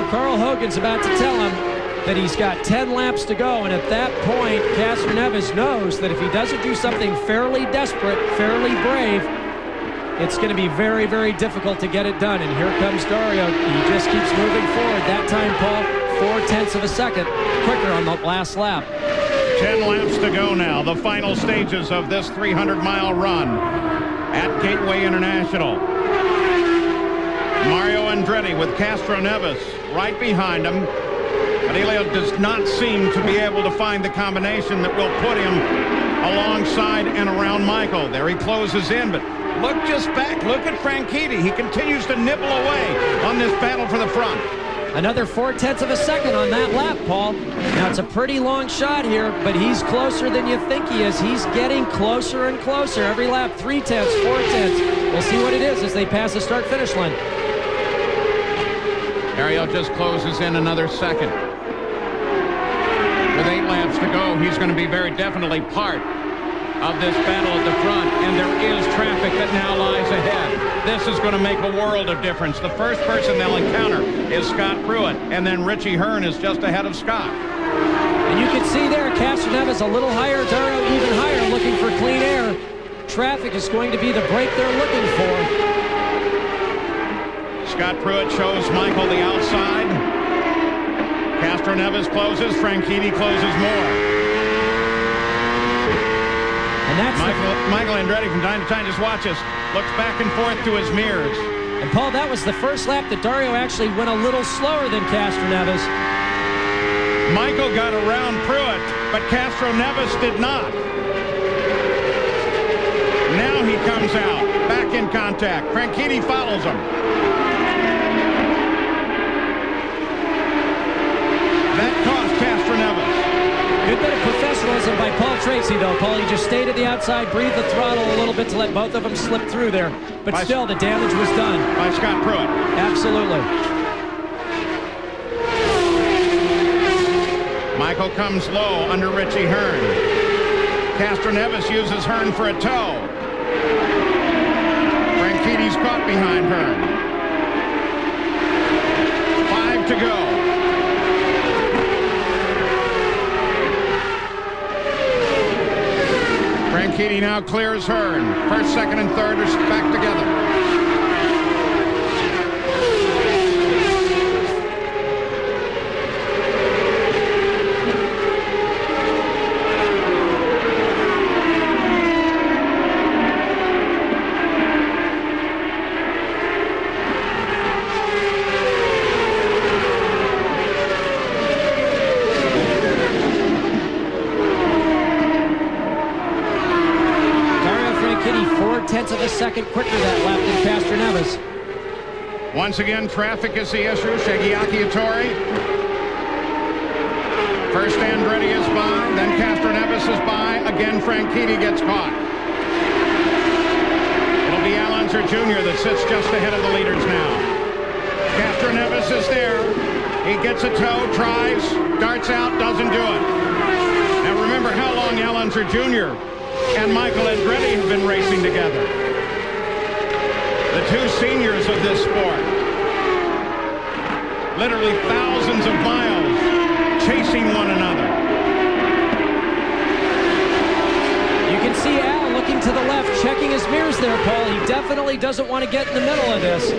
Carl Hogan's about to tell him that he's got 10 laps to go, and at that point, Castroneves knows that if he doesn't do something fairly desperate, fairly brave, it's going to be very, very difficult to get it done. And here comes Dario. He just keeps moving forward. That time, Paul, 0.4 of a second quicker on the last lap. 10 laps to go now. The final stages of this 300-mile run at Gateway International. Mario Andretti with Castroneves right behind him. But Helio does not seem to be able to find the combination that will put him alongside and around Michael. There he closes in, but look just back. Look at Franchitti. He continues to nibble away on this battle for the front. Another 0.4 of a second on that lap, Paul. Now, it's a pretty long shot here, but he's closer than you think he is. He's getting closer and closer. Every lap, 0.3, 0.4. We'll see what it is as they pass the start-finish line. Ariel just closes in another second. With 8 laps to go, he's going to be very definitely part of this battle at the front, and there is traffic that now lies ahead. This is going to make a world of difference. The first person they'll encounter is Scott Pruitt, and then Richie Hearn is just ahead of Scott. And you can see there, Castroneves a little higher, Dario even higher, looking for clean air. Traffic is going to be the break they're looking for. Scott Pruitt shows Michael the outside. Castroneves closes. Franchitti closes more. And that's Michael Andretti from time to time just watches, looks back and forth to his mirrors. And Paul, that was the first lap that Dario actually went a little slower than Castroneves. Michael got around Pruitt, but Castroneves did not. Now he comes out, back in contact. Franchitti follows him. That cost Castroneves. Good bit of professionalism by Paul Tracy, though. Paul, he just stayed at the outside, breathed the throttle a little bit to let both of them slip through there. But still, the damage was done. By Scott Pruitt. Absolutely. Michael comes low under Richie Hearn. Castroneves uses Hearn for a tow. Franchitti's caught behind Hearn. 5 to go. Franchitti now clears Hearn. First, second, and third are back together. Of a second quicker that lap than Castroneves. Once again, traffic is the issue. Shigeaki Hattori. First Andretti is by, then Castroneves is by. Again, Franchitti gets caught. It'll be Al Unser Jr. that sits just ahead of the leaders now. Castroneves is there. He gets a tow, tries, darts out, doesn't do it. Now remember how long Al Unser Jr. and Michael Andretti have been racing together. The two seniors of this sport. Literally thousands of miles chasing one another. You can see Al looking to the left, checking his mirrors there, Paul. He definitely doesn't want to get in the middle of this.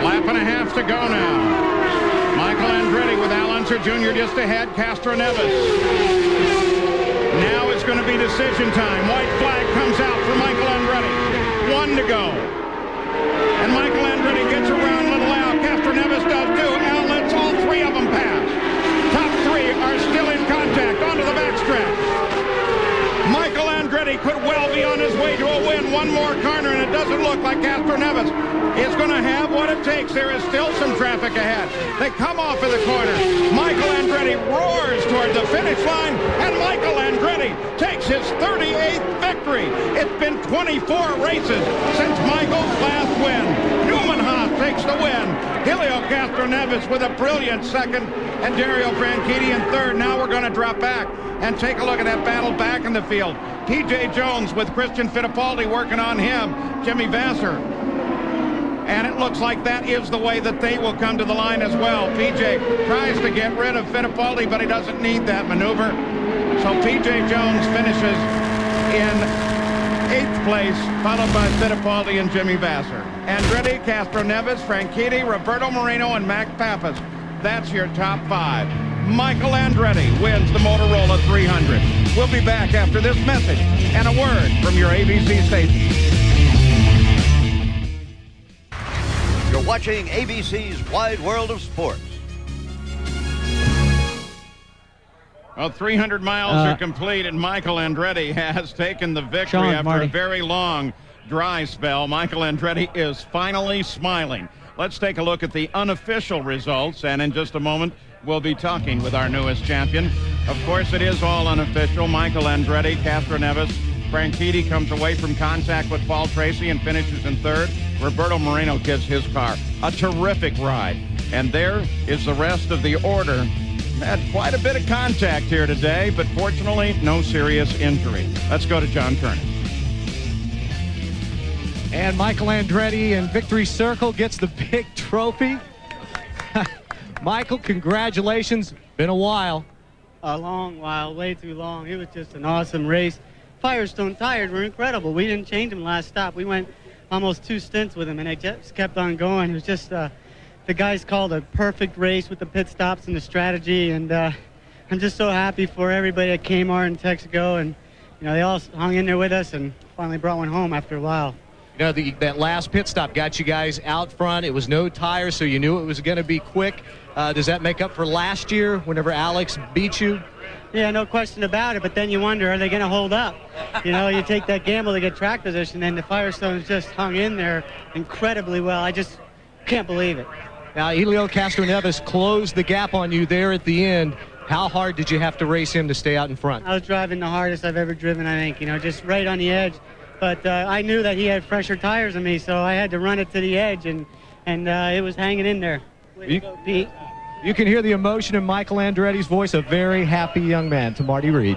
Lap and a half to go now. Michael Andretti with Al Unser Jr. just ahead. Castroneves. Now it's going to be decision time. White flag comes out for Michael Andretti. 1 to go. And Michael Andretti gets around Little Al. Castroneves does too. Al lets all 3 of them pass. Top 3 are still in contact onto the backstretch. Michael Andretti could well be on his way to a win. One more corner, and it doesn't look like Castroneves is going to have what it takes. There is still some traffic ahead. They come off of the corner. Michael Andretti roars toward the finish line, and Michael Andretti takes his 38th victory. It's been 24 races since Michael's last win. Newmanhoff takes the win. Helio Castroneves with a brilliant second, and Dario Franchitti in third. Now we're going to drop back and take a look at that battle back in the field. T.J. Jones with Christian Fittipaldi working on him. Jimmy Vasser And it looks like that is the way that they will come to the line as well. PJ tries to get rid of Fittipaldi, but he doesn't need that maneuver. So PJ Jones finishes in 8th place, followed by Fittipaldi and Jimmy Vasser. Andretti, Castro Neves, Franchitti, Roberto Moreno, and Mac Pappas. That's your top 5. Michael Andretti wins the Motorola 300. We'll be back after this message and a word from your ABC station. You're watching ABC's Wide World of Sports. Well, 300 miles are complete, and Michael Andretti has taken the victory after a very long dry spell. Michael Andretti is finally smiling. Let's take a look at the unofficial results, and in just a moment, we'll be talking with our newest champion. Of course, it is all unofficial. Michael Andretti, Castro Neves, Franchitti comes away from contact with Paul Tracy and finishes in 3rd. Roberto Moreno gets his car. A terrific ride. And there is the rest of the order. Had quite a bit of contact here today, but fortunately, no serious injury. Let's go to John Kernan. And Michael Andretti in Victory Circle gets the big trophy. Michael, congratulations. Been a while. A long while, way too long. It was just an awesome race. Firestone tires were incredible. We didn't change them last stop. We went almost 2 stints with them, and it just kept on going. It was just, the guys called a perfect race with the pit stops and the strategy, and I'm just so happy for everybody at Kmart and Texaco, and you know, they all hung in there with us and finally brought one home after a while. You know, that last pit stop got you guys out front. It was no tires, so you knew it was going to be quick. Does that make up for last year whenever Alex beat you? Yeah, no question about it, but then you wonder, are they going to hold up? You know, you take that gamble to get track position, and the Firestones just hung in there incredibly well. I just can't believe it. Now, Helio Castroneves closed the gap on you there at the end. How hard did you have to race him to stay out in front? I was driving the hardest I've ever driven, I think, you know, just right on the edge. But I knew that he had fresher tires than me, so I had to run it to the edge, and it was hanging in there. Way to go, Pete. You can hear the emotion in Michael Andretti's voice, a very happy young man. To Marty Reed.